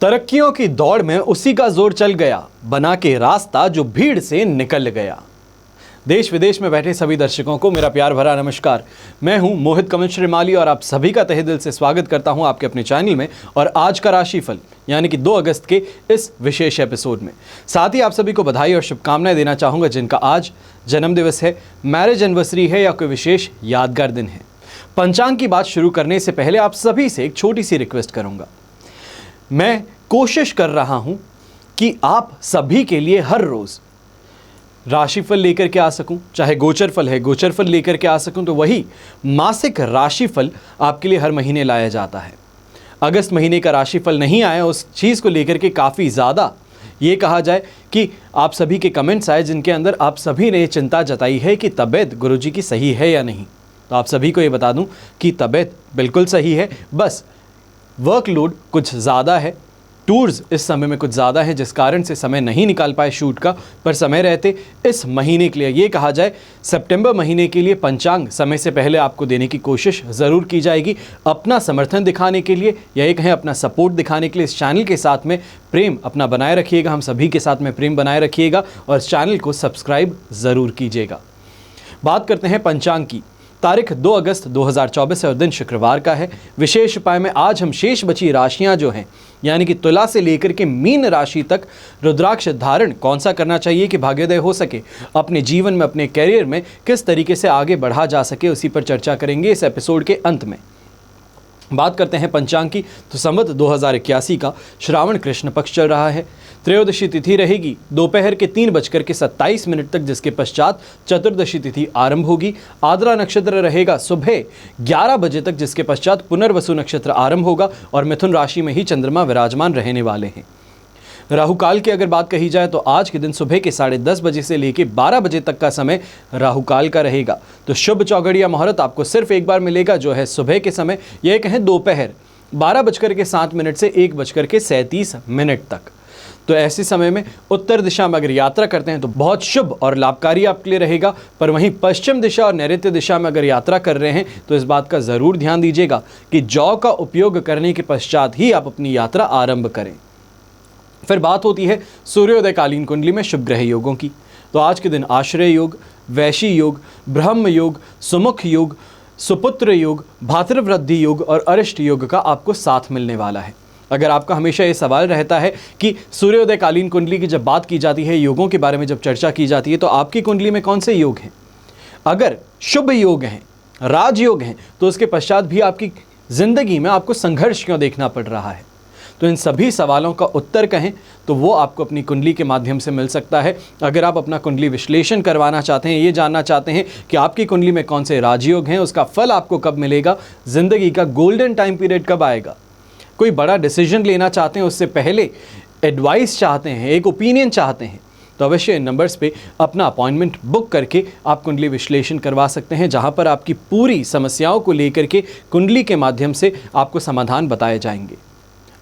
तरक्कियों की दौड़ में उसी का जोर चल गया, बना के रास्ता जो भीड़ से निकल गया। देश विदेश में बैठे सभी दर्शकों को मेरा प्यार भरा नमस्कार। मैं हूं मोहित कमल श्रीमाली और आप सभी का तहे दिल से स्वागत करता हूं आपके अपने चैनल में और आज का राशिफल यानी कि 2 अगस्त के इस विशेष एपिसोड में। साथ ही आप सभी को बधाई और शुभकामनाएं देना चाहूँगा जिनका आज जन्मदिवस है, मैरिज एनिवर्सरी है या कोई विशेष यादगार दिन है। पंचांग की बात शुरू करने से पहले आप सभी से एक छोटी सी रिक्वेस्ट करूँगा। मैं कोशिश कर रहा हूं कि आप सभी के लिए हर रोज राशिफल लेकर के आ सकूं, चाहे गोचर फल है गोचर फल लेकर के आ सकूं, तो वही मासिक राशिफल आपके लिए हर महीने लाया जाता है। अगस्त महीने का राशिफल नहीं आया, उस चीज़ को लेकर के काफ़ी ज़्यादा ये कहा जाए कि आप सभी के कमेंट्स आए जिनके अंदर आप सभी ने चिंता जताई है कि तबीयत गुरुजी की सही है या नहीं। तो आप सभी को ये बता दूं कि तबीयत बिल्कुल सही है, बस वर्कलोड कुछ ज़्यादा है, टूर्स इस समय में कुछ ज़्यादा है जिस कारण से समय नहीं निकाल पाए शूट का। पर समय रहते इस महीने के लिए ये कहा जाए सितंबर महीने के लिए पंचांग समय से पहले आपको देने की कोशिश ज़रूर की जाएगी। अपना समर्थन दिखाने के लिए या ये कहें अपना सपोर्ट दिखाने के लिए इस चैनल के साथ में प्रेम अपना बनाए रखिएगा, हम सभी के साथ में प्रेम बनाए रखिएगा और इस चैनल को सब्सक्राइब ज़रूर कीजिएगा। बात करते हैं पंचांग की। तारीख 2 अगस्त 2024 है और दिन शुक्रवार का है। विशेष उपाय में आज हम शेष बची राशियां जो हैं यानी कि तुला से लेकर के मीन राशि तक रुद्राक्ष धारण कौन सा करना चाहिए कि भाग्योदय हो सके, अपने जीवन में अपने कैरियर में किस तरीके से आगे बढ़ा जा सके, उसी पर चर्चा करेंगे इस एपिसोड के अंत में। बात करते हैं पंचांग की तो संवत 2081 का श्रावण कृष्ण पक्ष चल रहा है। त्रयोदशी तिथि रहेगी दोपहर के 3:27 तक, जिसके पश्चात चतुर्दशी तिथि आरंभ होगी। आद्रा नक्षत्र रहेगा सुबह 11 बजे तक, जिसके पश्चात पुनर्वसु नक्षत्र आरंभ होगा और मिथुन राशि में ही चंद्रमा विराजमान रहने वाले हैं। राहु काल की अगर बात कही जाए तो आज के दिन सुबह के 10:30 बजे से लेकर 12 बजे तक का समय राहु काल का रहेगा। तो शुभ चौघड़िया मुहूर्त आपको सिर्फ एक बार मिलेगा जो है सुबह के समय, यह कहें दोपहर 12:07 से 1:37 तक। तो ऐसे समय में उत्तर दिशा में अगर यात्रा करते हैं तो बहुत शुभ और लाभकारी आपके लिए रहेगा। पर वहीं पश्चिम दिशा और नैऋत्य दिशा में अगर यात्रा कर रहे हैं तो इस बात का ज़रूर ध्यान दीजिएगा कि जौ का उपयोग करने के पश्चात ही आप अपनी यात्रा आरंभ करें। फिर बात होती है सूर्योदयकालीन कुंडली में शुभ ग्रह योगों की। तो आज के दिन आश्रय योग, वैशी योग, ब्रह्म योग, सुमुख योग, सुपुत्र योग, भातृवृद्धि योग और अरिष्ट योग का आपको साथ मिलने वाला है। अगर आपका हमेशा ये सवाल रहता है कि सूर्योदयकालीन कुंडली की जब बात की जाती है, योगों के बारे में जब चर्चा की जाती है, तो आपकी कुंडली में कौन से योग हैं? अगर शुभ योग हैं, राजयोग हैं, तो उसके पश्चात भी आपकी ज़िंदगी में आपको संघर्ष क्यों देखना पड़ रहा है? तो इन सभी सवालों का उत्तर कहें तो वो आपको अपनी कुंडली के माध्यम से मिल सकता है। अगर आप अपना कुंडली विश्लेषण करवाना चाहते हैं, ये जानना चाहते हैं कि आपकी कुंडली में कौन से राजयोग हैं, उसका फल आपको कब मिलेगा, ज़िंदगी का गोल्डन टाइम पीरियड कब आएगा, कोई बड़ा डिसीजन लेना चाहते हैं, उससे पहले एडवाइस चाहते हैं, एक ओपिनियन चाहते हैं, तो अवश्य इन नंबर्स पे अपना अपॉइंटमेंट बुक करके आप कुंडली विश्लेषण करवा सकते हैं, जहां पर आपकी पूरी समस्याओं को लेकर के कुंडली के माध्यम से आपको समाधान बताए जाएंगे।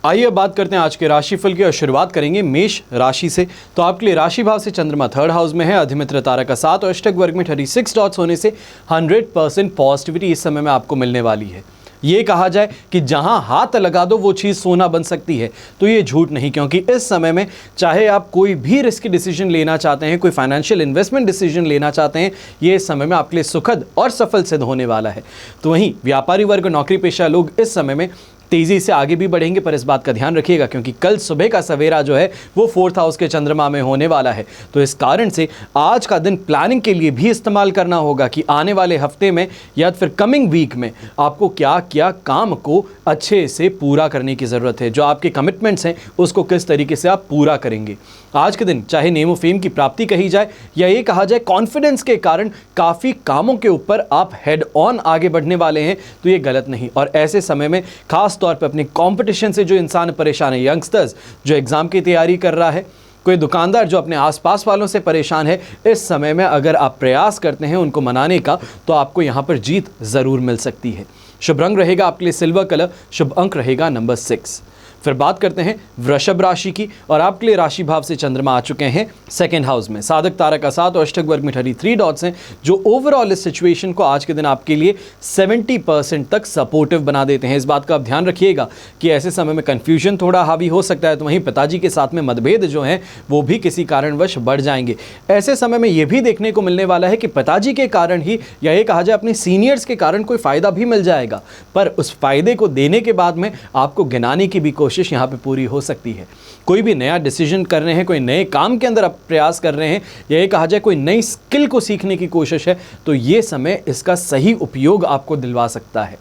आइए अब बात करते हैं आज के राशिफल की और शुरुआत करेंगे मेष राशि से। तो आपके लिए राशि भाव से चंद्रमा 3rd हाउस में है, अधिमित्र तारा का 7 और अष्टक वर्ग में 36 डॉट्स होने से 100% पॉजिटिविटी इस समय में आपको मिलने वाली है। ये कहा जाए कि जहां हाथ लगा दो वो चीज़ सोना बन सकती है, तो ये झूठ नहीं, क्योंकि इस समय में चाहे आप कोई भी रिस्क डिसीजन लेना चाहते हैं, कोई फाइनेंशियल इन्वेस्टमेंट डिसीजन लेना चाहते हैं, ये इस समय में आपके लिए सुखद और सफल सिद्ध होने वाला है। तो वहीं व्यापारी वर्ग, नौकरी पेशा लोग इस समय में तेज़ी से आगे भी बढ़ेंगे, पर इस बात का ध्यान रखिएगा क्योंकि कल सुबह का सवेरा जो है वो 4th हाउस के चंद्रमा में होने वाला है। तो इस कारण से आज का दिन प्लानिंग के लिए भी इस्तेमाल करना होगा कि आने वाले हफ्ते में या फिर कमिंग वीक में आपको क्या क्या काम को अच्छे से पूरा करने की ज़रूरत है, जो आपके कमिटमेंट्स हैं उसको किस तरीके से आप पूरा करेंगे। आज के दिन चाहे नेम ऑफ फेम की प्राप्ति कही जाए या ये कहा जाए कॉन्फिडेंस के कारण काफ़ी कामों के ऊपर आप हेड ऑन आगे बढ़ने वाले हैं, तो ये गलत नहीं। और ऐसे समय में खास तौर पे अपने कंपटीशन से जो इंसान परेशान है, यंगस्टर्स जो एग्ज़ाम की तैयारी कर रहा है, कोई दुकानदार जो अपने आसपास वालों से परेशान है, इस समय में अगर आप प्रयास करते हैं उनको मनाने का तो आपको यहाँ पर जीत ज़रूर मिल सकती है। शुभ रंग रहेगा आपके लिए सिल्वर कलर, शुभ अंक रहेगा नंबर 6। फिर बात करते हैं वृषभ राशि की, और आपके लिए राशि भाव से चंद्रमा आ चुके हैं सेकंड हाउस में। साधक तारा का 7 और अष्टक वर्ग में 33 डॉट्स हैं, जो ओवरऑल इस सिचुएशन को आज के दिन आपके लिए 70% तक सपोर्टिव बना देते हैं। इस बात का आप ध्यान रखिएगा कि ऐसे समय में कंफ्यूजन थोड़ा हावी हो सकता है, तो वहीं पिताजी के साथ में मतभेद जो हैं वो भी किसी कारणवश बढ़ जाएंगे। ऐसे समय में ये भी देखने को मिलने वाला है कि पिताजी के कारण ही, या ये कहा जाए अपने सीनियर्स के कारण, कोई फायदा भी मिल जाएगा, पर उस फायदे को देने के बाद में आपको गिनाने की भी कोशिश यहाँ पे पूरी हो सकती है। कोई भी नया डिसीजन कर रहे हैं, कोई नए काम के अंदर आप प्रयास कर रहे हैं, या ये कहा जाए कोई नई स्किल को सीखने की कोशिश है, तो ये समय इसका सही उपयोग आपको दिलवा सकता है।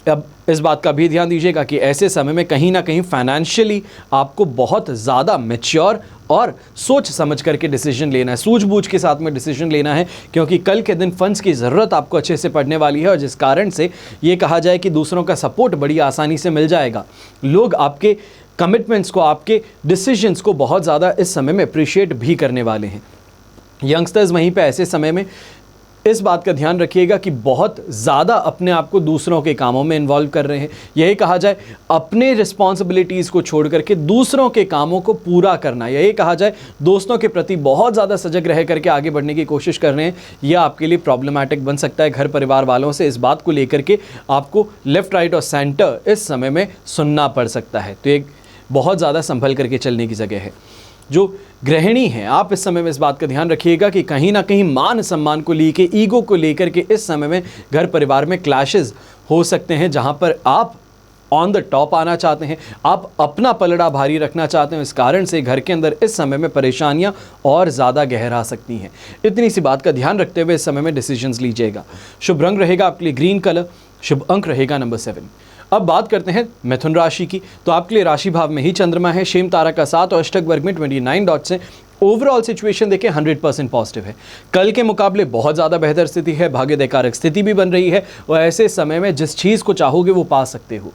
अब इस बात का भी ध्यान दीजिएगा कि ऐसे समय में कहीं ना कहीं फाइनेंशियली आपको बहुत ज़्यादा मैच्योर और सोच समझ करके डिसीजन लेना है, सूझबूझ के साथ में डिसीजन लेना है, क्योंकि कल के दिन फंड्स की ज़रूरत आपको अच्छे से पड़ने वाली है, और जिस कारण से ये कहा जाए कि दूसरों का सपोर्ट बड़ी आसानी से मिल जाएगा। लोग आपके कमिटमेंट्स को, आपके डिसीजंस को बहुत ज़्यादा इस समय में अप्रिशिएट भी करने वाले हैं। यंगस्टर्स वहीं पे ऐसे समय में इस बात का ध्यान रखिएगा कि बहुत ज़्यादा अपने आप को दूसरों के कामों में इन्वॉल्व कर रहे हैं। यही कहा जाए अपने रिस्पॉन्सिबिलिटीज़ को छोड़ करके दूसरों के कामों को पूरा करना, यही कहा जाए दोस्तों के प्रति बहुत ज़्यादा सजग रह करके आगे बढ़ने की कोशिश कर रहे हैं। यह आपके लिए प्रॉब्लमैटिक बन सकता है। घर परिवार वालों से इस बात को लेकर के आपको लेफ़्ट, राइट और सेंटर इस समय में सुनना पड़ सकता है, तो एक बहुत ज़्यादा संभल करके चलने की जगह है। जो गृहिणी हैं, आप इस समय में इस बात का ध्यान रखिएगा कि कहीं ना कहीं मान सम्मान को लेके, ईगो को लेकर के इस समय में घर परिवार में क्लैशेस हो सकते हैं, जहां पर आप ऑन द टॉप आना चाहते हैं, आप अपना पलड़ा भारी रखना चाहते हैं। इस कारण से घर के अंदर इस समय में परेशानियां और ज़्यादा गहरा सकती हैं। इतनी सी बात का ध्यान रखते हुए इस समय में डिसीजंस लीजिएगा। शुभ रंग रहेगा आपके लिए ग्रीन कलर, शुभ अंक रहेगा नंबर 7। अब बात करते हैं मिथुन राशि की, तो आपके लिए राशि भाव में ही चंद्रमा है, शेम तारा का 7 और अष्टक वर्ग में 29 डॉट्स हैं। ओवरऑल सिचुएशन देखिए 100% पॉजिटिव है। कल के मुकाबले बहुत ज़्यादा बेहतर स्थिति है, भाग्यदायक स्थिति भी बन रही है, और ऐसे समय में जिस चीज़ को चाहोगे वो पा सकते हो।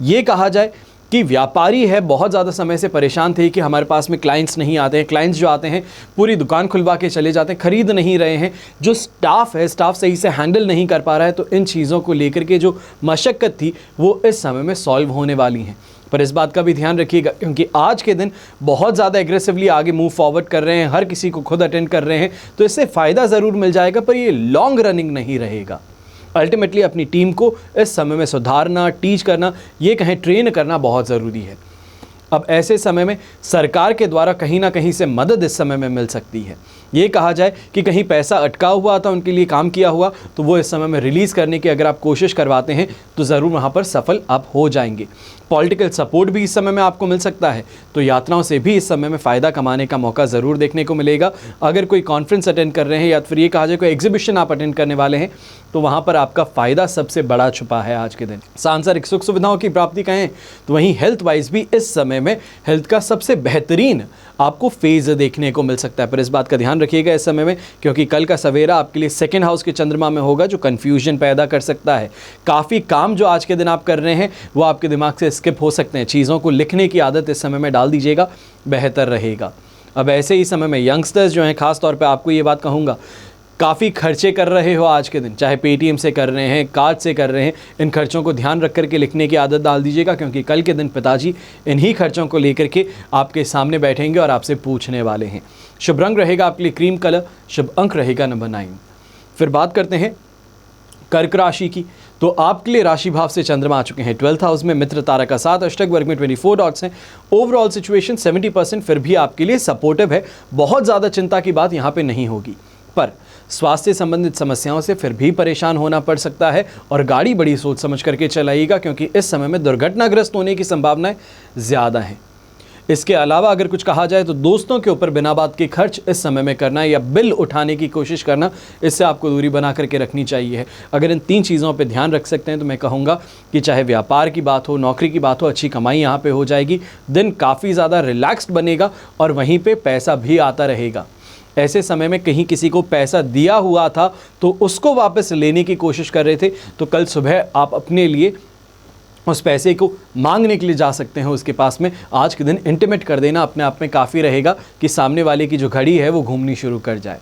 ये कहा जाए कि व्यापारी है बहुत ज़्यादा समय से परेशान थे कि हमारे पास में क्लाइंट्स नहीं आते हैं, क्लाइंट्स जो आते हैं पूरी दुकान खुलवा के चले जाते हैं, खरीद नहीं रहे हैं, जो स्टाफ है स्टाफ सही से हैंडल नहीं कर पा रहा है, तो इन चीज़ों को लेकर के जो मशक्क़त थी वो इस समय में सॉल्व होने वाली हैं। पर इस बात का भी ध्यान रखिएगा, क्योंकि आज के दिन बहुत ज़्यादा एग्रेसिवली आगे मूव फॉरवर्ड कर रहे हैं, हर किसी को खुद अटेंड कर रहे हैं, तो इससे फ़ायदा ज़रूर मिल जाएगा, पर ये लॉन्ग रनिंग नहीं रहेगा। अल्टीमेटली अपनी टीम को इस समय में सुधारना, टीच करना, ये कहें ट्रेन करना बहुत ज़रूरी है। अब ऐसे समय में सरकार के द्वारा कहीं ना कहीं से मदद इस समय में मिल सकती है। ये कहा जाए कि कहीं पैसा अटका हुआ था, उनके लिए काम किया हुआ, तो वो इस समय में रिलीज़ करने की अगर आप कोशिश करवाते हैं तो ज़रूर वहाँ पर सफल आप हो जाएंगे। पॉलिटिकल सपोर्ट भी इस समय में आपको मिल सकता है, तो यात्राओं से भी इस समय में फ़ायदा कमाने का मौका ज़रूर देखने को मिलेगा। अगर कोई कॉन्फ्रेंस अटेंड कर रहे हैं, या फिर ये कहा जाए कोई एग्जीबिशन आप अटेंड करने वाले हैं, तो वहाँ पर आपका फ़ायदा सबसे बड़ा छुपा है आज के दिन। सांसारिक सुख सुविधाओं की प्राप्ति कहें तो वहीं हेल्थ वाइज भी इस समय में हेल्थ का सबसे बेहतरीन आपको फेज़ देखने को मिल सकता है। पर इस बात का ध्यान रखिएगा इस समय में, क्योंकि कल का सवेरा आपके लिए सेकंड हाउस के चंद्रमा में होगा, जो कन्फ्यूजन पैदा कर सकता है। काफ़ी काम जो आज के दिन आप कर रहे हैं वो आपके दिमाग से स्किप हो सकते हैं। चीज़ों को लिखने की आदत इस समय में डाल दीजिएगा, बेहतर रहेगा। अब ऐसे ही समय में यंगस्टर्स जो हैं, ख़ास तौर पे आपको ये बात कहूँगा, काफ़ी खर्चे कर रहे हो आज के दिन, चाहे पेटीएम से कर रहे हैं, कार्ड से कर रहे हैं, इन खर्चों को ध्यान रख करके लिखने की आदत डाल दीजिएगा, क्योंकि कल के दिन पिताजी इन्हीं खर्चों को लेकर के आपके सामने बैठेंगे और आपसे पूछने वाले हैं। शुभ रंग रहेगा आपके लिए क्रीम कलर, शुभ अंक रहेगा नंबर 9। फिर बात करते हैं कर्क राशि की, तो आपके लिए राशि भाव से चंद्रमा आ चुके हैं 12th हाउस में, मित्र तारा का 7, अष्टक वर्ग में 24 डॉट्स हैं। ओवरऑल सिचुएशन 70% फिर भी आपके लिए सपोर्टिव है, बहुत ज़्यादा चिंता की बात यहाँ पे नहीं होगी। पर स्वास्थ्य संबंधित समस्याओं से फिर भी परेशान होना पड़ सकता है, और गाड़ी बड़ी सोच समझ करके चलाइएगा, क्योंकि इस समय में दुर्घटनाग्रस्त होने की संभावनाएं ज़्यादा हैं। इसके अलावा अगर कुछ कहा जाए तो दोस्तों के ऊपर बिना बात के खर्च इस समय में करना या बिल उठाने की कोशिश करना, इससे आपको दूरी बना करके रखनी चाहिए। अगर इन 3 चीज़ों पे ध्यान रख सकते हैं तो मैं कहूँगा कि चाहे व्यापार की बात हो, नौकरी की बात हो, अच्छी कमाई यहाँ पे हो जाएगी। दिन काफ़ी ज़्यादा रिलैक्स्ड बनेगा और वहीं पर पैसा भी आता रहेगा। ऐसे समय में कहीं किसी को पैसा दिया हुआ था तो उसको वापस लेने की कोशिश कर रहे थे, तो कल सुबह आप अपने लिए उस पैसे को मांगने के लिए जा सकते हैं उसके पास में। आज के दिन इंटीमेट कर देना अपने आप में काफ़ी रहेगा कि सामने वाले की जो घड़ी है वो घूमनी शुरू कर जाए।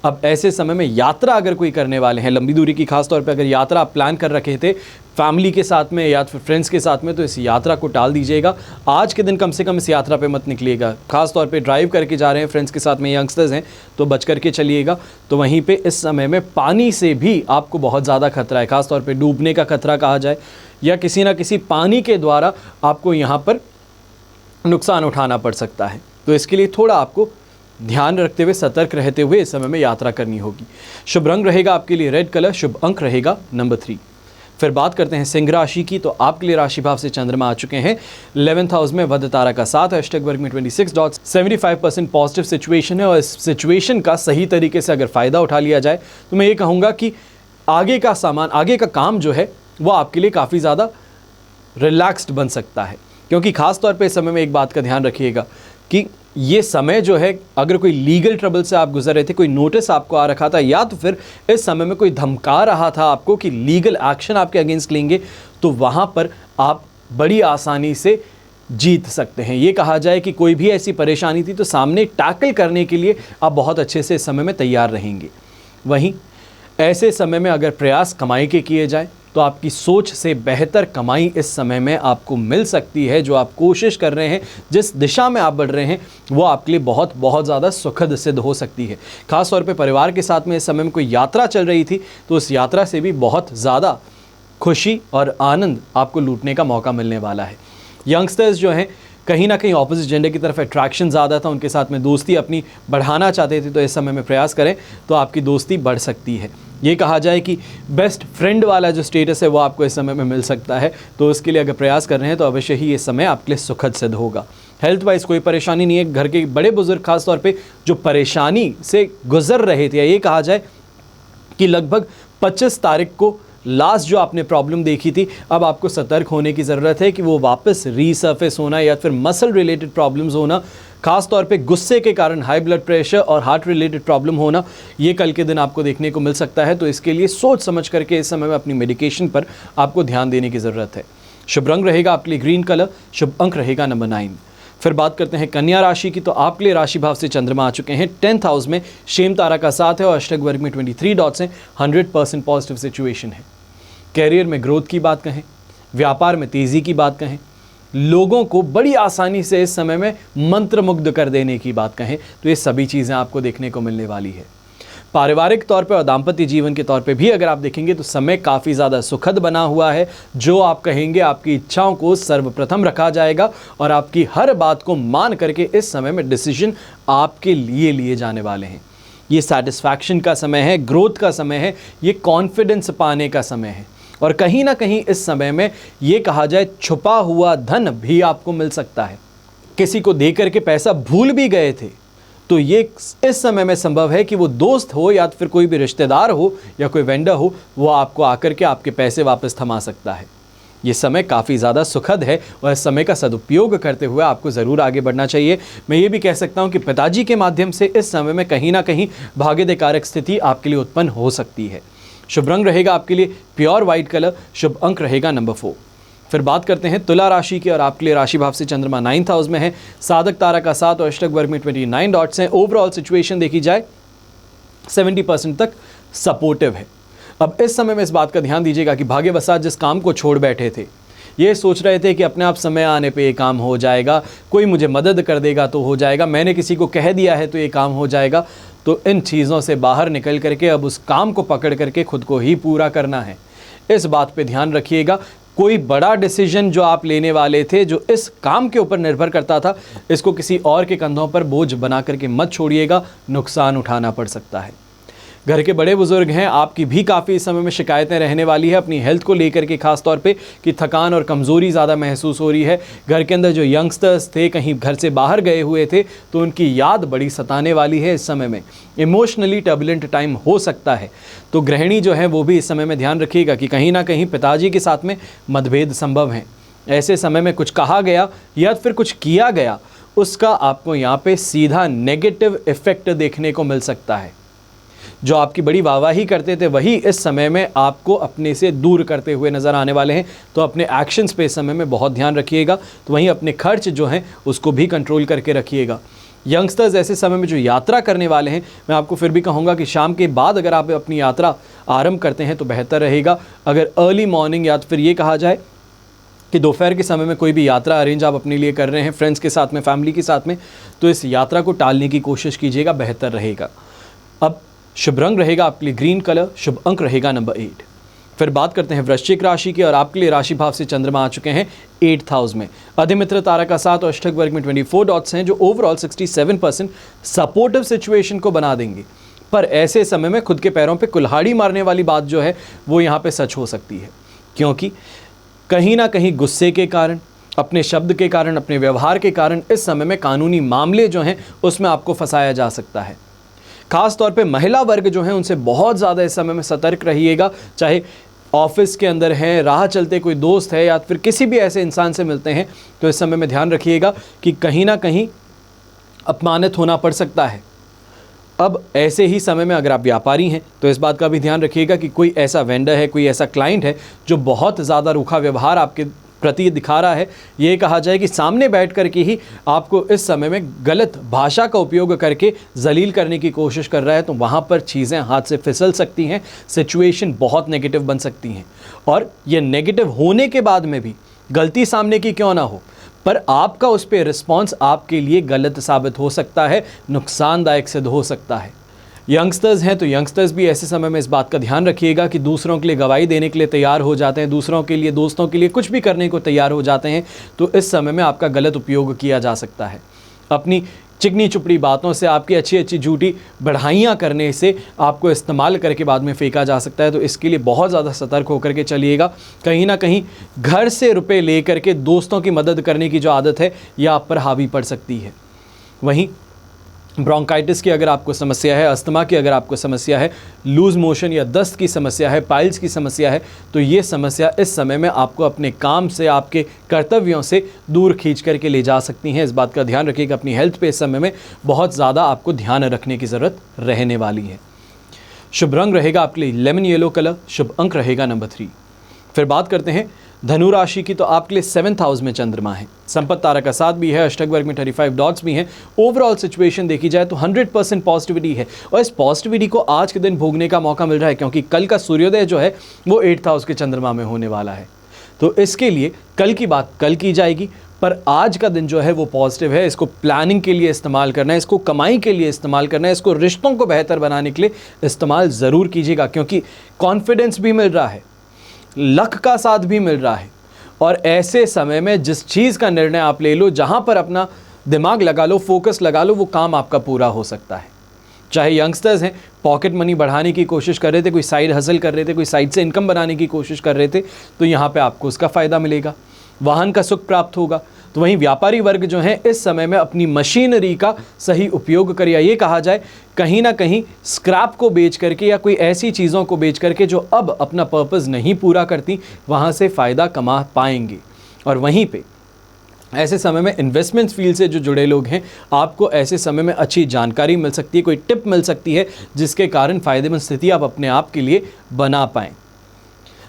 अब ऐसे समय में यात्रा अगर कोई करने वाले हैं, लंबी दूरी की खास तौर पे अगर यात्रा आप प्लान कर रखे थे फैमिली के साथ में या फिर फ्रेंड्स के साथ में, तो इस यात्रा को टाल दीजिएगा। आज के दिन कम से कम इस यात्रा पे मत निकलिएगा। खास तौर पे ड्राइव करके जा रहे हैं फ्रेंड्स के साथ में, यंगस्टर्स हैं तो बच करके चलिएगा। तो वहीं पे इस समय में पानी से भी आपको बहुत ज़्यादा खतरा है, खास तौर पे डूबने का खतरा कहा जाए या किसी ना किसी पानी के द्वारा आपको यहाँ पर नुकसान उठाना पड़ सकता है। तो इसके लिए थोड़ा आपको ध्यान रखते हुए, सतर्क रहते हुए इस समय में यात्रा करनी होगी। शुभ रंग रहेगा आपके लिए रेड कलर, शुभ अंक रहेगा नंबर 3। फिर बात करते हैं सिंह राशि की, तो आपके लिए राशि भाव से चंद्रमा आ चुके हैं 11th हाउस में, वध तारा का साथ, हैशटैग वर्ग में 26 75% पॉजिटिव सिचुएशन है। और इस सिचुएशन का सही तरीके से अगर फ़ायदा उठा लिया जाए तो मैं ये कहूँगा कि आगे का सामान, आगे का काम जो है वो आपके लिए काफ़ी ज़्यादा रिलैक्स्ड बन सकता है। क्योंकि खास तौर पे इस समय में एक बात का ध्यान रखिएगा कि ये समय जो है, अगर कोई लीगल ट्रबल से आप गुजर रहे थे, कोई नोटिस आपको आ रखा था या तो फिर इस समय में कोई धमका रहा था आपको कि लीगल एक्शन आपके अगेंस्ट लेंगे, तो वहाँ पर आप बड़ी आसानी से जीत सकते हैं। ये कहा जाए कि कोई भी ऐसी परेशानी थी तो सामने टैकल करने के लिए आप बहुत अच्छे से इस समय में तैयार रहेंगे। वहीं ऐसे समय में अगर प्रयास कमाई के किए जाए तो आपकी सोच से बेहतर कमाई इस समय में आपको मिल सकती है। जो आप कोशिश कर रहे हैं, जिस दिशा में आप बढ़ रहे हैं, वो आपके लिए बहुत बहुत ज़्यादा सुखद सिद्ध हो सकती है। खास तौर पे परिवार के साथ में इस समय में कोई यात्रा चल रही थी तो उस यात्रा से भी बहुत ज़्यादा खुशी और आनंद आपको लूटने का मौका मिलने वाला है। यंगस्टर्स जो हैं कहीं ना कहीं ऑपोजिट जेंडर की तरफ अट्रैक्शन ज़्यादा था, उनके साथ में दोस्ती अपनी बढ़ाना चाहते थे, तो इस समय में प्रयास करें तो आपकी दोस्ती बढ़ सकती है। ये कहा जाए कि बेस्ट फ्रेंड वाला जो स्टेटस है वो आपको इस समय में मिल सकता है। तो उसके लिए अगर प्रयास कर रहे हैं तो अवश्य ही ये समय आपके लिए सुखद सिद्ध होगा। हेल्थ वाइज कोई परेशानी नहीं है। घर के बड़े बुजुर्ग खास तौर पे जो परेशानी से गुजर रहे थे, ये कहा जाए कि लगभग 25 तारीख को लास्ट जो आपने प्रॉब्लम देखी थी, अब आपको सतर्क होने की ज़रूरत है कि वो वापस रीसर्फेस होना या फिर मसल रिलेटेड प्रॉब्लम्स होना, खास तौर पे गुस्से के कारण हाई ब्लड प्रेशर और हार्ट रिलेटेड प्रॉब्लम होना, ये कल के दिन आपको देखने को मिल सकता है। तो इसके लिए सोच समझ करके इस समय में अपनी मेडिकेशन पर आपको ध्यान देने की ज़रूरत है। शुभ रंग रहेगा आपके लिए ग्रीन कलर, शुभ अंक रहेगा नंबर 9। फिर बात करते हैं कन्या राशि की, तो आपके लिए राशि भाव से चंद्रमा आ चुके हैं 10th हाउस में, शेम तारा का साथ है और अष्टक वर्ग में 23 डॉट्स हैं, 100% पॉजिटिव सिचुएशन है। कैरियर में ग्रोथ की बात कहें, व्यापार में तेज़ी की बात कहें, लोगों को बड़ी आसानी से इस समय में मंत्रमुग्ध कर देने की बात कहें, तो ये सभी चीज़ें आपको देखने को मिलने वाली है। पारिवारिक तौर पे और दाम्पत्य जीवन के तौर पे भी अगर आप देखेंगे तो समय काफ़ी ज़्यादा सुखद बना हुआ है। जो आप कहेंगे आपकी इच्छाओं को सर्वप्रथम रखा जाएगा और आपकी हर बात को मान करके इस समय में डिसीजन आपके लिए जाने वाले हैं। ये सेटिस्फैक्शन का समय है, ग्रोथ का समय है, ये कॉन्फिडेंस पाने का समय है। और कहीं ना कहीं इस समय में ये कहा जाए छुपा हुआ धन भी आपको मिल सकता है। किसी को दे करके पैसा भूल भी गए थे तो ये इस समय में संभव है कि वो दोस्त हो या फिर कोई भी रिश्तेदार हो या कोई वेंडर हो, वो आपको आकर के आपके पैसे वापस थमा सकता है। ये समय काफ़ी ज़्यादा सुखद है और इस समय का सदुपयोग करते हुए आपको ज़रूर आगे बढ़ना चाहिए। मैं ये भी कह सकता हूँ कि पिताजी के माध्यम से इस समय में कहीं ना कहीं भाग्यकारक स्थिति आपके लिए उत्पन्न हो सकती है। शुभ रंग रहेगा आपके लिए प्योर वाइट कलर, शुभ अंक रहेगा नंबर 4। फिर बात करते हैं तुला राशि की और आपके लिए राशि भाव से चंद्रमा 9th हाउस में है, साधक तारा का साथ और अष्टक वर्ग में 29 डॉट्स हैं। ओवरऑल सिचुएशन देखी जाए 70% तक सपोर्टिव है। अब इस समय में इस बात का ध्यान दीजिएगा कि भाग्यवशात जिस काम को छोड़ बैठे थे, ये सोच रहे थे कि अपने आप समय आने पे ये काम हो जाएगा, कोई मुझे मदद कर देगा तो हो जाएगा, मैंने किसी को कह दिया है तो ये काम हो जाएगा, तो इन चीज़ों से बाहर निकल करके अब उस काम को पकड़ करके खुद को ही पूरा करना है। इस बात पे ध्यान रखिएगा। कोई बड़ा डिसीजन जो आप लेने वाले थे, जो इस काम के ऊपर निर्भर करता था, इसको किसी और के कंधों पर बोझ बना करके मत छोड़िएगा, नुकसान उठाना पड़ सकता है। घर के बड़े बुजुर्ग हैं, आपकी भी काफ़ी इस समय में शिकायतें रहने वाली है अपनी हेल्थ को लेकर के, खास तौर पे कि थकान और कमज़ोरी ज़्यादा महसूस हो रही है। घर के अंदर जो यंगस्टर्स थे, कहीं घर से बाहर गए हुए थे, तो उनकी याद बड़ी सताने वाली है। इस समय में इमोशनली टर्बुलेंट टाइम हो सकता है। तो गृहिणी जो है वो भी इस समय में ध्यान रखिएगा कि कहीं ना कहीं पिताजी के साथ में मतभेद संभव हैं। ऐसे समय में कुछ कहा गया या फिर कुछ किया गया, उसका आपको यहाँ पे सीधा नेगेटिव इफेक्ट देखने को मिल सकता है। जो आपकी बड़ी वाहवाही करते थे वही इस समय में आपको अपने से दूर करते हुए नज़र आने वाले हैं। तो अपने एक्शंस पे इस समय में बहुत ध्यान रखिएगा। तो वहीं अपने खर्च जो हैं उसको भी कंट्रोल करके रखिएगा। यंगस्टर्स ऐसे समय में जो यात्रा करने वाले हैं, मैं आपको फिर भी कहूँगा कि शाम के बाद अगर आप अपनी यात्रा आरंभ करते हैं तो बेहतर रहेगा। अगर अर्ली मॉर्निंग या फिर ये कहा जाए कि दोपहर के समय में कोई भी यात्रा अरेंज आप अपने लिए कर रहे हैं फ्रेंड्स के साथ में, फैमिली के साथ में, तो इस यात्रा को टालने की कोशिश कीजिएगा, बेहतर रहेगा। अब शुभ रंग रहेगा आपके लिए ग्रीन कलर, शुभ अंक रहेगा नंबर 8। फिर बात करते हैं वृश्चिक राशि की, और आपके लिए राशि भाव से चंद्रमा आ चुके हैं 8th हाउस में। अधिमित्र तारा का 7 और अष्टक वर्ग में 24 डॉट्स हैं, जो ओवरऑल 67% सपोर्टिव सिचुएशन को बना देंगे। पर ऐसे समय में खुद के पैरों पे कुल्हाड़ी मारने वाली बात जो है वो यहाँ पे सच हो सकती है, क्योंकि कहीं ना कहीं गुस्से के कारण, अपने शब्द के कारण, अपने व्यवहार के कारण इस समय में कानूनी मामले जो हैं उसमें आपको फंसाया जा सकता है। खास तौर पे महिला वर्ग जो है उनसे बहुत ज़्यादा इस समय में सतर्क रहिएगा। चाहे ऑफिस के अंदर हैं, राह चलते कोई दोस्त है या फिर किसी भी ऐसे इंसान से मिलते हैं, तो इस समय में ध्यान रखिएगा कि कहीं ना कहीं अपमानित होना पड़ सकता है। अब ऐसे ही समय में अगर आप व्यापारी हैं तो इस बात का भी ध्यान रखिएगा कि कोई ऐसा वेंडर है, कोई ऐसा क्लाइंट है जो बहुत ज़्यादा रूखा व्यवहार आपके प्रति दिखा रहा है। ये कहा जाए कि सामने बैठ कर के ही आपको इस समय में गलत भाषा का उपयोग करके जलील करने की कोशिश कर रहा है, तो वहाँ पर चीज़ें हाथ से फिसल सकती हैं, सिचुएशन बहुत नेगेटिव बन सकती हैं। और ये नेगेटिव होने के बाद में भी गलती सामने की क्यों ना हो, पर आपका उस पर रिस्पॉन्स आपके लिए गलत साबित हो सकता है, नुकसानदायक सिद्ध हो सकता है। यंगस्टर्स हैं तो यंगस्टर्स भी ऐसे समय में इस बात का ध्यान रखिएगा कि दूसरों के लिए गवाही देने के लिए तैयार हो जाते हैं, दूसरों के लिए, दोस्तों के लिए कुछ भी करने को तैयार हो जाते हैं, तो इस समय में आपका गलत उपयोग किया जा सकता है। अपनी चिकनी चुपड़ी बातों से, आपकी अच्छी अच्छी झूठी बढ़ाइयाँ करने से आपको इस्तेमाल करके बाद में फेंका जा सकता है, तो इसके लिए बहुत ज़्यादा सतर्क होकर के चलिएगा। कहीं ना कहीं घर से रुपए लेकर के दोस्तों की मदद करने की जो आदत है यह आप पर हावी पड़ सकती है। वहीं ब्रोंकाइटिस की अगर आपको समस्या है, अस्थमा की अगर आपको समस्या है, लूज मोशन या दस्त की समस्या है, पाइल्स की समस्या है, तो ये समस्या इस समय में आपको अपने काम से, आपके कर्तव्यों से दूर खींच करके ले जा सकती हैं। इस बात का ध्यान रखिएगा। अपनी हेल्थ पे इस समय में बहुत ज़्यादा आपको ध्यान रखने की ज़रूरत रहने वाली है। शुभ रंग रहेगा आपके लिए लेमन येलो कलर, शुभ अंक रहेगा नंबर 3। फिर बात करते हैं धनु राशि की, तो आपके लिए 7th हाउस में चंद्रमा है, संपत्ति तारा का 7 भी है, अष्टक वर्ग में 35 डॉट्स भी हैं। ओवरऑल सिचुएशन देखी जाए तो 100% पॉजिटिविटी है, और इस पॉजिटिविटी को आज के दिन भोगने का मौका मिल रहा है, क्योंकि कल का सूर्योदय जो है वो 8th हाउस के चंद्रमा में होने वाला है। तो इसके लिए कल की बात कल की जाएगी, पर आज का दिन जो है वो पॉजिटिव है। इसको प्लानिंग के लिए इस्तेमाल करना है, इसको कमाई के लिए इस्तेमाल करना है, इसको रिश्तों को बेहतर बनाने के लिए इस्तेमाल ज़रूर कीजिएगा, क्योंकि कॉन्फिडेंस भी मिल रहा है, लक का साथ भी मिल रहा है। और ऐसे समय में जिस चीज़ का निर्णय आप ले लो, जहाँ पर अपना दिमाग लगा लो, फोकस लगा लो, वो काम आपका पूरा हो सकता है। चाहे यंगस्टर्स हैं, पॉकेट मनी बढ़ाने की कोशिश कर रहे थे, कोई साइड हसल कर रहे थे, कोई साइड से इनकम बनाने की कोशिश कर रहे थे, तो यहाँ पे आपको उसका फ़ायदा मिलेगा, वाहन का सुख प्राप्त होगा। तो वहीं व्यापारी वर्ग जो है इस समय में अपनी मशीनरी का सही उपयोग करिए। ये कहा जाए कहीं ना कहीं स्क्रैप को बेच करके या कोई ऐसी चीज़ों को बेच करके जो अब अपना पर्पस नहीं पूरा करती, वहाँ से फ़ायदा कमा पाएंगे। और वहीं पे ऐसे समय में इन्वेस्टमेंट फील्ड से जो जुड़े लोग हैं, आपको ऐसे समय में अच्छी जानकारी मिल सकती है, कोई टिप मिल सकती है, जिसके कारण फ़ायदेमंद स्थिति आप अपने आप के लिए बना पाएँ।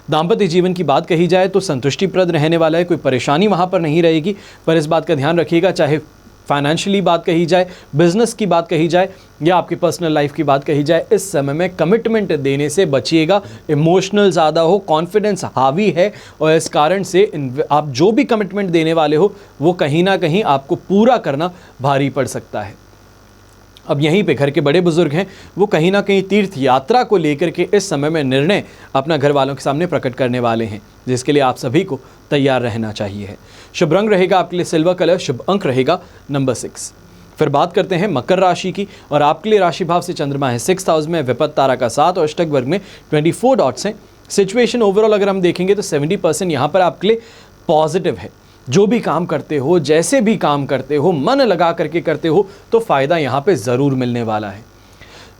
दाम्पत्य जीवन की बात कही जाए तो संतुष्टिप्रद रहने वाला है, कोई परेशानी वहाँ पर नहीं रहेगी। पर इस बात का ध्यान रखिएगा, चाहे फाइनेंशियली बात कही जाए, बिजनेस की बात कही जाए या आपकी पर्सनल लाइफ की बात कही जाए, इस समय में कमिटमेंट देने से बचिएगा। इमोशनल ज़्यादा हो, कॉन्फिडेंस हावी है, और इस कारण से आप जो भी कमिटमेंट देने वाले हो वो कहीं ना कहीं आपको पूरा करना भारी पड़ सकता है। अब यहीं पे घर के बड़े बुजुर्ग हैं, वो कहीं ना कहीं तीर्थ यात्रा को लेकर के इस समय में निर्णय अपना घर वालों के सामने प्रकट करने वाले हैं, जिसके लिए आप सभी को तैयार रहना चाहिए। शुभ रंग रहेगा आपके लिए सिल्वर कलर, शुभ अंक रहेगा नंबर 6। फिर बात करते हैं मकर राशि की, और आपके लिए राशि भाव से चंद्रमा है 6th हाउस में, विपत्त तारा का 7 और अष्टक वर्ग में 24 डॉट्स हैं। सिचुएशन ओवरऑल अगर हम देखेंगे तो 70% यहाँ पर आपके लिए पॉजिटिव है। जो भी काम करते हो, जैसे भी काम करते हो, मन लगा करके करते हो, तो फ़ायदा यहाँ पे ज़रूर मिलने वाला है।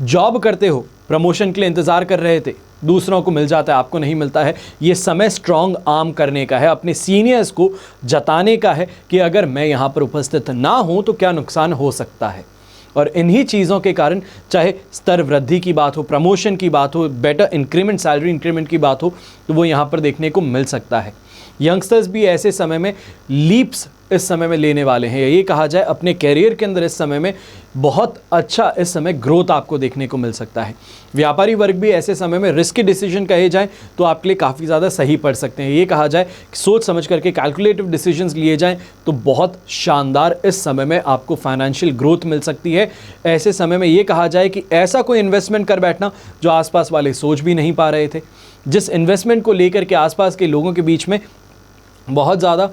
जॉब करते हो, प्रमोशन के लिए इंतज़ार कर रहे थे, दूसरों को मिल जाता है, आपको नहीं मिलता है, ये समय स्ट्रॉन्ग आर्म करने का है, अपने सीनियर्स को जताने का है कि अगर मैं यहाँ पर उपस्थित ना हूँ तो क्या नुकसान हो सकता है। और इन्हीं चीज़ों के कारण, चाहे स्तर वृद्धि की बात हो, प्रमोशन की बात हो, बेटर इंक्रीमेंट, सैलरी इंक्रीमेंट की बात हो, तो वो यहाँ पर देखने को मिल सकता है। यंगस्टर्स भी ऐसे समय में लीप्स इस समय में लेने वाले हैं, ये कहा जाए अपने कैरियर के अंदर इस समय में बहुत अच्छा इस समय ग्रोथ आपको देखने को मिल सकता है। व्यापारी वर्ग भी ऐसे समय में रिस्की डिसीजन कहे जाएं तो आपके लिए काफ़ी ज़्यादा सही पड़ सकते हैं। ये कहा जाए कि सोच समझ करके कैलकुलेटिव डिसीजंस लिए जाएं तो बहुत शानदार इस समय में आपको फाइनेंशियल ग्रोथ मिल सकती है। ऐसे समय में ये कहा जाए कि ऐसा कोई इन्वेस्टमेंट कर बैठना जो आसपास वाले सोच भी नहीं पा रहे थे, जिस इन्वेस्टमेंट को लेकर के आसपास के लोगों के बीच में बहुत ज़्यादा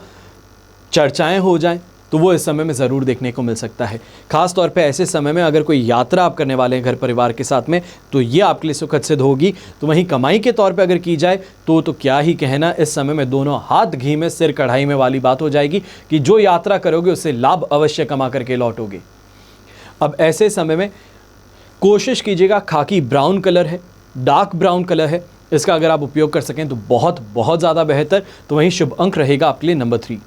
चर्चाएं हो जाएं तो वो इस समय में ज़रूर देखने को मिल सकता है। ख़ास तौर पे ऐसे समय में अगर कोई यात्रा आप करने वाले हैं घर परिवार के साथ में तो ये आपके लिए सुखद सिद्ध होगी। तो वहीं कमाई के तौर पे अगर की जाए तो क्या ही कहना, इस समय में दोनों हाथ घी में सिर कढ़ाई में वाली बात हो जाएगी कि जो यात्रा करोगे उससे लाभ अवश्य कमा करके लौटोगे। अब ऐसे समय में कोशिश कीजिएगा, खाकी ब्राउन कलर है, डार्क ब्राउन कलर है, इसका अगर आप उपयोग कर सकें तो बहुत ज़्यादा बेहतर। तो वहीं शुभ अंक रहेगा आपके लिए नंबर 3।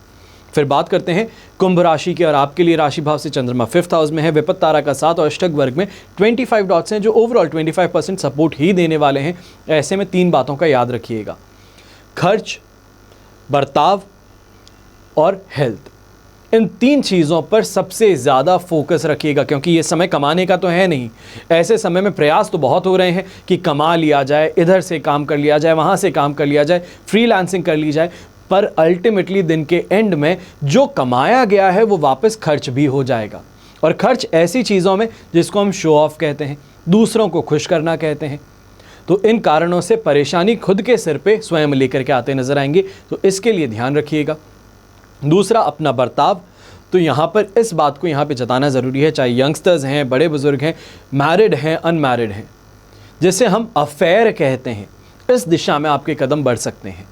फिर बात करते हैं कुंभ राशि की, और आपके लिए राशि भाव से चंद्रमा 5th हाउस में है, विपत्त तारा का 7 और अष्टक वर्ग में 25 डॉट्स हैं जो ओवरऑल 25% सपोर्ट ही देने वाले हैं। ऐसे में 3 बातों का याद रखिएगा, खर्च, बर्ताव और हेल्थ। इन 3 चीज़ों पर सबसे ज़्यादा फोकस रखिएगा, क्योंकि ये समय कमाने का तो है नहीं। ऐसे समय में प्रयास तो बहुत हो रहे हैं कि कमा लिया जाए, इधर से काम कर लिया जाए, वहाँ से काम कर लिया जाए, फ्रीलांसिंग कर ली जाए, पर अल्टीमेटली दिन के एंड में जो कमाया गया है वो वापस खर्च भी हो जाएगा। और खर्च ऐसी चीज़ों में जिसको हम शो ऑफ कहते हैं, दूसरों को खुश करना कहते हैं। तो इन कारणों से परेशानी खुद के सिर पे स्वयं लेकर के आते नजर आएंगे, तो इसके लिए ध्यान रखिएगा। दूसरा, अपना बर्ताव। तो यहाँ पर इस बात को यहाँ पे जताना ज़रूरी है, चाहे यंगस्टर्स हैं, बड़े बुजुर्ग हैं, मैरिड हैं, अनमैरिड हैं, जिसे हम अफेयर कहते हैं, इस दिशा में आपके कदम बढ़ सकते हैं।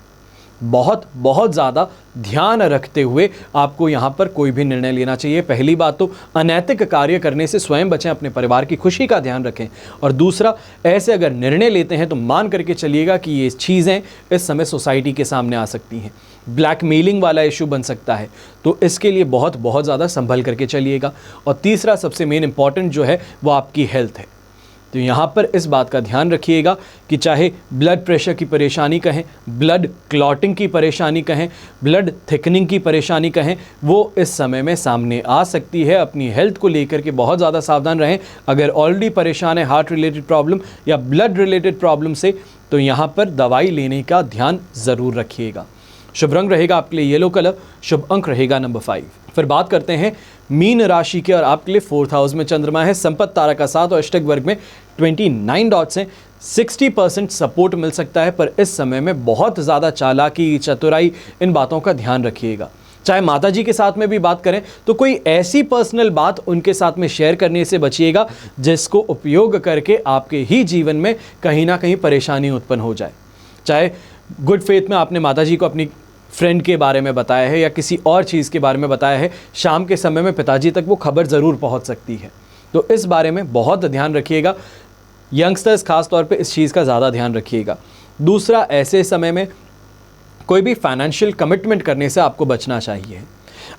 बहुत ज़्यादा ध्यान रखते हुए आपको यहाँ पर कोई भी निर्णय लेना चाहिए। पहली बात तो अनैतिक कार्य करने से स्वयं बचें, अपने परिवार की खुशी का ध्यान रखें। और दूसरा, ऐसे अगर निर्णय लेते हैं तो मान करके चलिएगा कि ये चीज़ें इस समय सोसाइटी के सामने आ सकती हैं, ब्लैकमेलिंग वाला इशू बन सकता है, तो इसके लिए बहुत ज़्यादा संभल करके चलिएगा। और तीसरा सबसे मेन इंपॉर्टेंट जो है वो आपकी हेल्थ है। तो यहाँ पर इस बात का ध्यान रखिएगा कि चाहे ब्लड प्रेशर की परेशानी कहें, ब्लड क्लॉटिंग की परेशानी कहें, ब्लड थिकनिंग की परेशानी कहें, वो इस समय में सामने आ सकती है। अपनी हेल्थ को लेकर के बहुत ज़्यादा सावधान रहें। अगर ऑलरेडी परेशान है हार्ट रिलेटेड प्रॉब्लम या ब्लड रिलेटेड प्रॉब्लम से, तो यहाँ पर दवाई लेने का ध्यान ज़रूर रखिएगा। शुभ रंग रहेगा आपके लिए येलो कलर, शुभ अंक रहेगा नंबर 5। फिर बात करते हैं मीन राशि के, और आपके लिए 4th हाउस में चंद्रमा है, संपत्ति तारा का 7 और अष्टक वर्ग में 29 डॉट्स हैं। 60% सपोर्ट मिल सकता है, पर इस समय में बहुत ज़्यादा चालाकी, चतुराई, इन बातों का ध्यान रखिएगा। चाहे माता जी के साथ में भी बात करें तो कोई ऐसी पर्सनल बात उनके साथ में शेयर करने से बचिएगा जिसको उपयोग करके आपके ही जीवन में कहीं ना कहीं परेशानी उत्पन्न हो जाए। चाहे गुड फेथ में आपने माता जी को अपनी फ्रेंड के बारे में बताया है या किसी और चीज़ के बारे में बताया है, शाम के समय में पिताजी तक वो खबर ज़रूर पहुंच सकती है। तो इस बारे में बहुत ध्यान रखिएगा। यंगस्टर्स खास तौर पे इस चीज़ का ज़्यादा ध्यान रखिएगा। दूसरा, ऐसे समय में कोई भी फाइनेंशियल कमिटमेंट करने से आपको बचना चाहिए।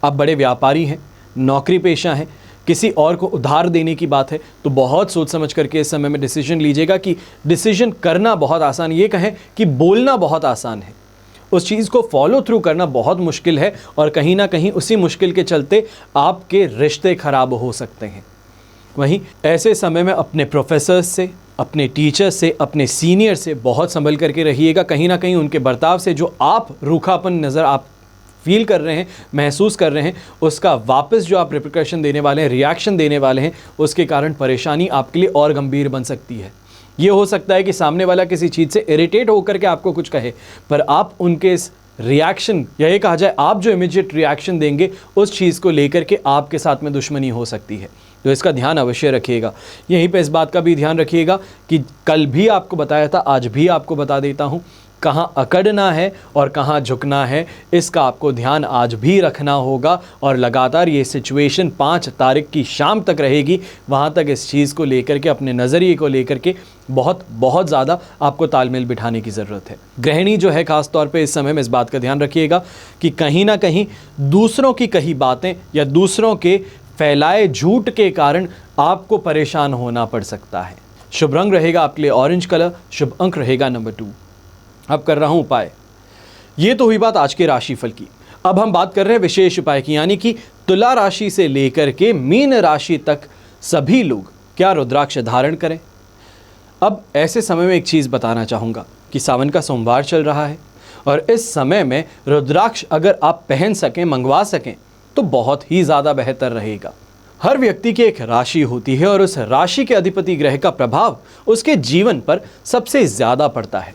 आप बड़े व्यापारी हैं, नौकरी पेशा हैं, किसी और को उधार देने की बात है तो बहुत सोच समझ करके इस समय में डिसीजन लीजिएगा। कि डिसीजन करना बहुत आसान, ये कहें कि बोलना बहुत आसान है, उस चीज़ को फॉलो थ्रू करना बहुत मुश्किल है, और कहीं ना कहीं उसी मुश्किल के चलते आपके रिश्ते खराब हो सकते हैं। वहीं ऐसे समय में अपने प्रोफेसर्स से, अपने टीचर्स से, अपने सीनियर से बहुत संभल करके रहिएगा। कहीं ना कहीं उनके बर्ताव से जो आप रूखापन नज़र आप फील कर रहे हैं, महसूस कर रहे हैं, उसका वापस जो आप रिप्रिकॉशन देने वाले हैं, रिएक्शन देने वाले हैं, उसके कारण परेशानी आपके लिए और गंभीर बन सकती है। ये हो सकता है कि सामने वाला किसी चीज़ से इरिटेट होकर के आपको कुछ कहे, पर आप उनके इस रिएक्शन, या ये कहा जाए आप जो इमीडिएट रिएक्शन देंगे उस चीज़ को लेकर के आपके साथ में दुश्मनी हो सकती है। तो इसका ध्यान अवश्य रखिएगा। यहीं पे इस बात का भी ध्यान रखिएगा कि कल भी आपको बताया था, आज भी आपको बता देता हूँ, कहाँ अकड़ना है और कहाँ झुकना है, इसका आपको ध्यान आज भी रखना होगा। और लगातार ये सिचुएशन 5 तारीख की शाम तक रहेगी, वहाँ तक इस चीज़ को लेकर के, अपने नज़रिए को लेकर के बहुत ज़्यादा आपको तालमेल बिठाने की ज़रूरत है। गृहिणी जो है ख़ास तौर पे इस समय में इस बात का ध्यान रखिएगा कि कहीं ना कहीं दूसरों की कही बातें या दूसरों के फैलाए झूठ के कारण आपको परेशान होना पड़ सकता है। शुभ रंग रहेगा आपके लिए ऑरेंज कलर, शुभ अंक रहेगा नंबर 2। अब कर रहा हूं उपाय। ये तो हुई बात आज के राशिफल की। अब हम बात कर रहे हैं विशेष उपाय की, यानी कि तुला राशि से लेकर के मीन राशि तक सभी लोग क्या रुद्राक्ष धारण करें। अब ऐसे समय में एक चीज़ बताना चाहूँगा कि सावन का सोमवार चल रहा है और इस समय में रुद्राक्ष अगर आप पहन सकें, मंगवा सकें तो बहुत ही ज़्यादा बेहतर रहेगा। हर व्यक्ति की एक राशि होती है और उस राशि के अधिपति ग्रह का प्रभाव उसके जीवन पर सबसे ज़्यादा पड़ता है।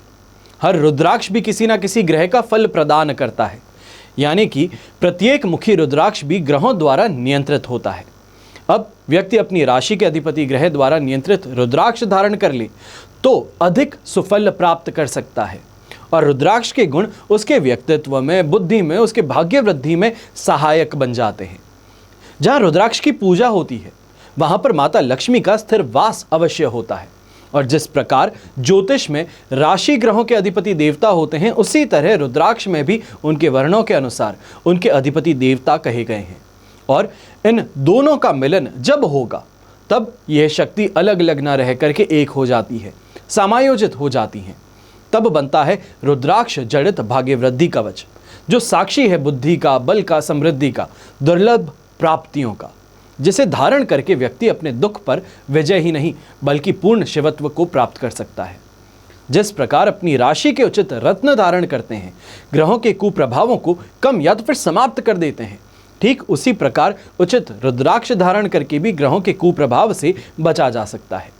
हर रुद्राक्ष भी किसी न किसी ग्रह का फल प्रदान करता है, यानी कि प्रत्येक मुखी रुद्राक्ष भी ग्रहों द्वारा नियंत्रित होता है। अब व्यक्ति अपनी राशि के अधिपति ग्रह द्वारा नियंत्रित रुद्राक्ष धारण कर ले तो अधिक सुफल प्राप्त कर सकता है और रुद्राक्ष के गुण उसके व्यक्तित्व में, बुद्धि में, उसके भाग्य वृद्धि में सहायक बन जाते हैं। जहाँ रुद्राक्ष की पूजा होती है वहाँ पर माता लक्ष्मी का स्थिर वास अवश्य होता है और जिस प्रकार ज्योतिष में राशि ग्रहों के अधिपति देवता होते हैं, उसी तरह रुद्राक्ष में भी उनके वर्णों के अनुसार उनके अधिपति देवता कहे गए हैं और इन दोनों का मिलन जब होगा तब यह शक्ति अलग अलग न रह करके एक हो जाती है, समायोजित हो जाती हैं। तब बनता है रुद्राक्ष जड़ित भाग्य वृद्धि कवच, जो साक्षी है बुद्धि का, बल का, समृद्धि का, दुर्लभ प्राप्तियों का, जिसे धारण करके व्यक्ति अपने दुख पर विजय ही नहीं बल्कि पूर्ण शिवत्व को प्राप्त कर सकता है। जिस प्रकार अपनी राशि के उचित रत्न धारण करते हैं ग्रहों के कुप्रभावों को कम या तो फिर समाप्त कर देते हैं, ठीक उसी प्रकार उचित रुद्राक्ष धारण करके भी ग्रहों के कुप्रभाव से बचा जा सकता है।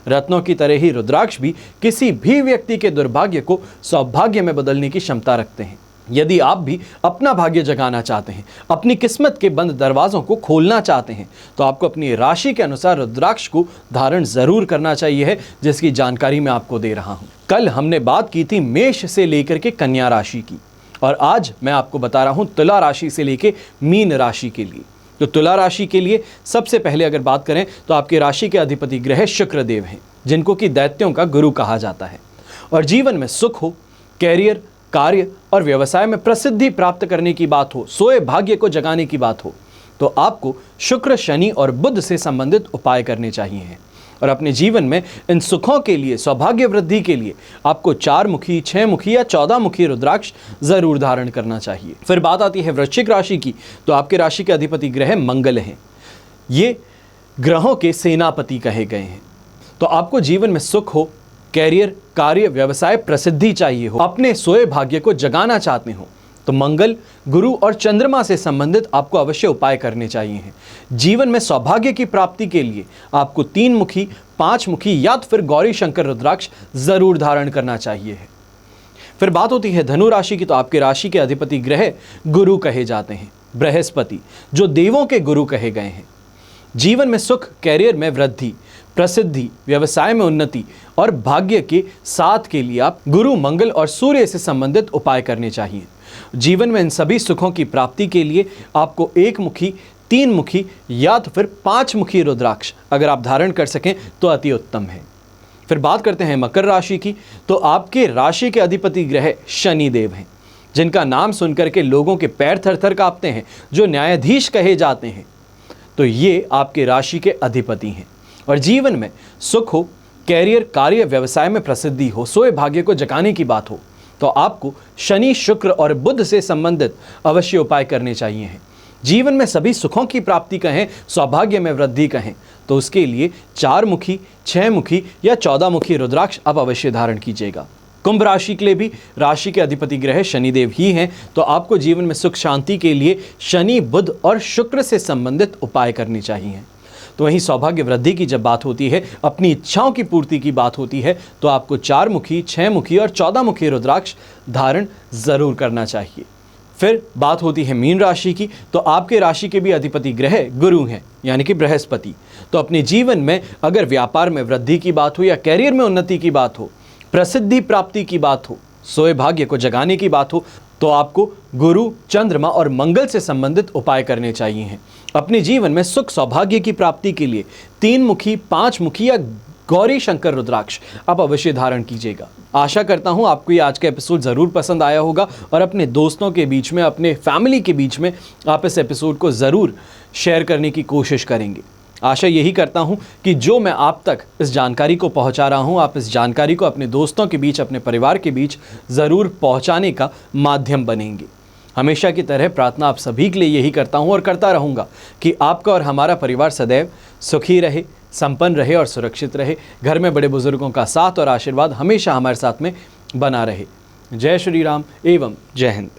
रत्नों की तरह ही रुद्राक्ष भी किसी भी व्यक्ति के दुर्भाग्य को सौभाग्य में बदलने की क्षमता रखते हैं। यदि आप भी अपना भाग्य जगाना चाहते हैं, अपनी किस्मत के बंद दरवाजों को खोलना चाहते हैं, तो आपको अपनी राशि के अनुसार रुद्राक्ष को धारण जरूर करना चाहिए है, जिसकी जानकारी मैं आपको दे रहा हूं। कल हमने बात की थी मेष से लेकर के कन्या राशि की और आज मैं आपको बता रहा हूं तुला राशि से लेकर मीन राशि के लिए। तो तुला राशि के लिए सबसे पहले अगर बात करें तो आपकी राशि के अधिपति ग्रह शुक्र देव हैं, जिनको कि दैत्यों का गुरु कहा जाता है। और जीवन में सुख हो, कैरियर, कार्य और व्यवसाय में प्रसिद्धि प्राप्त करने की बात हो, सोए भाग्य को जगाने की बात हो, तो आपको शुक्र, शनि और बुध से संबंधित उपाय करने चाहिए और अपने जीवन में इन सुखों के लिए, सौभाग्य वृद्धि के लिए आपको 4 मुखी, 6 मुखी या 14 मुखी रुद्राक्ष जरूर धारण करना चाहिए। फिर बात आती है वृश्चिक राशि की, तो आपके राशि के अधिपति ग्रह मंगल हैं। ये ग्रहों के सेनापति कहे गए हैं। तो आपको जीवन में सुख हो, कैरियर, कार्य, व्यवसाय, प्रसिद्धि चाहिए हो, अपने सोए भाग्य को जगाना चाहते हो, तो मंगल, गुरु और चंद्रमा से संबंधित आपको अवश्य उपाय करने चाहिए हैं। जीवन में सौभाग्य की प्राप्ति के लिए आपको 3 मुखी, 5 मुखी या तो फिर गौरी शंकर रुद्राक्ष जरूर धारण करना चाहिए है। फिर बात होती है धनु राशि की, तो आपके राशि के अधिपति ग्रह गुरु कहे जाते हैं, बृहस्पति, जो देवों के गुरु कहे गए हैं। जीवन में सुख, कैरियर में वृद्धि, प्रसिद्धि, व्यवसाय में उन्नति और भाग्य के साथ के लिए आप गुरु, मंगल और सूर्य से संबंधित उपाय करने चाहिए। जीवन में इन सभी सुखों की प्राप्ति के लिए आपको 1 मुखी, 3 मुखी या तो फिर 5 मुखी रुद्राक्ष अगर आप धारण कर सकें तो अति उत्तम है। फिर बात करते हैं मकर राशि की, तो आपके राशि के अधिपति ग्रह शनि देव हैं, जिनका नाम सुनकर के लोगों के पैर थर-थर कांपते हैं, जो न्यायाधीश कहे जाते हैं। तो ये आपके राशि के अधिपति हैं और जीवन में सुख हो, कैरियर, कार्य, व्यवसाय में प्रसिद्धि हो, सोए भाग्य को जगाने की बात हो, तो आपको शनि, शुक्र और बुध से संबंधित अवश्य उपाय करने चाहिए हैं। जीवन में सभी सुखों की प्राप्ति कहें, सौभाग्य में वृद्धि कहें, तो उसके लिए 4 मुखी, 6 मुखी या 14 मुखी रुद्राक्ष आप अवश्य धारण कीजिएगा। कुंभ राशि के लिए भी राशि के अधिपति ग्रह शनिदेव ही हैं, तो आपको जीवन में सुख शांति के लिए शनि, बुध और शुक्र से संबंधित उपाय करने चाहिए। तो वहीं सौभाग्य वृद्धि की जब बात होती है, अपनी इच्छाओं की पूर्ति की बात होती है, तो आपको 4 मुखी, 6 मुखी और 14 मुखी रुद्राक्ष धारण जरूर करना चाहिए। फिर बात होती है मीन राशि की, तो आपके राशि के भी अधिपति ग्रह गुरु हैं, यानी कि बृहस्पति। तो अपने जीवन में अगर व्यापार में वृद्धि की बात हो या कैरियर में उन्नति की बात हो, प्रसिद्धि प्राप्ति की बात हो, सोए भाग्य को जगाने की बात हो, तो आपको गुरु, चंद्रमा और मंगल से संबंधित उपाय करने चाहिए हैं। अपने जीवन में सुख, सौभाग्य की प्राप्ति के लिए 3 मुखी, 5 मुखी या गौरी शंकर रुद्राक्ष आप अवश्य धारण कीजिएगा। आशा करता हूं आपको ये आज का एपिसोड ज़रूर पसंद आया होगा और अपने दोस्तों के बीच में, अपने फैमिली के बीच में आप इस एपिसोड को ज़रूर शेयर करने की कोशिश करेंगे। आशा यही करता हूं कि जो मैं आप तक इस जानकारी को पहुंचा रहा हूं, आप इस जानकारी को अपने दोस्तों के बीच, अपने परिवार के बीच ज़रूर पहुंचाने का माध्यम बनेंगे। हमेशा की तरह प्रार्थना आप सभी के लिए यही करता हूँ और करता रहूँगा कि आपका और हमारा परिवार सदैव सुखी रहे, संपन्न रहे और सुरक्षित रहे। घर में बड़े बुजुर्गों का साथ और आशीर्वाद हमेशा हमारे साथ में बना रहे। जय श्री राम एवं जय हिंद।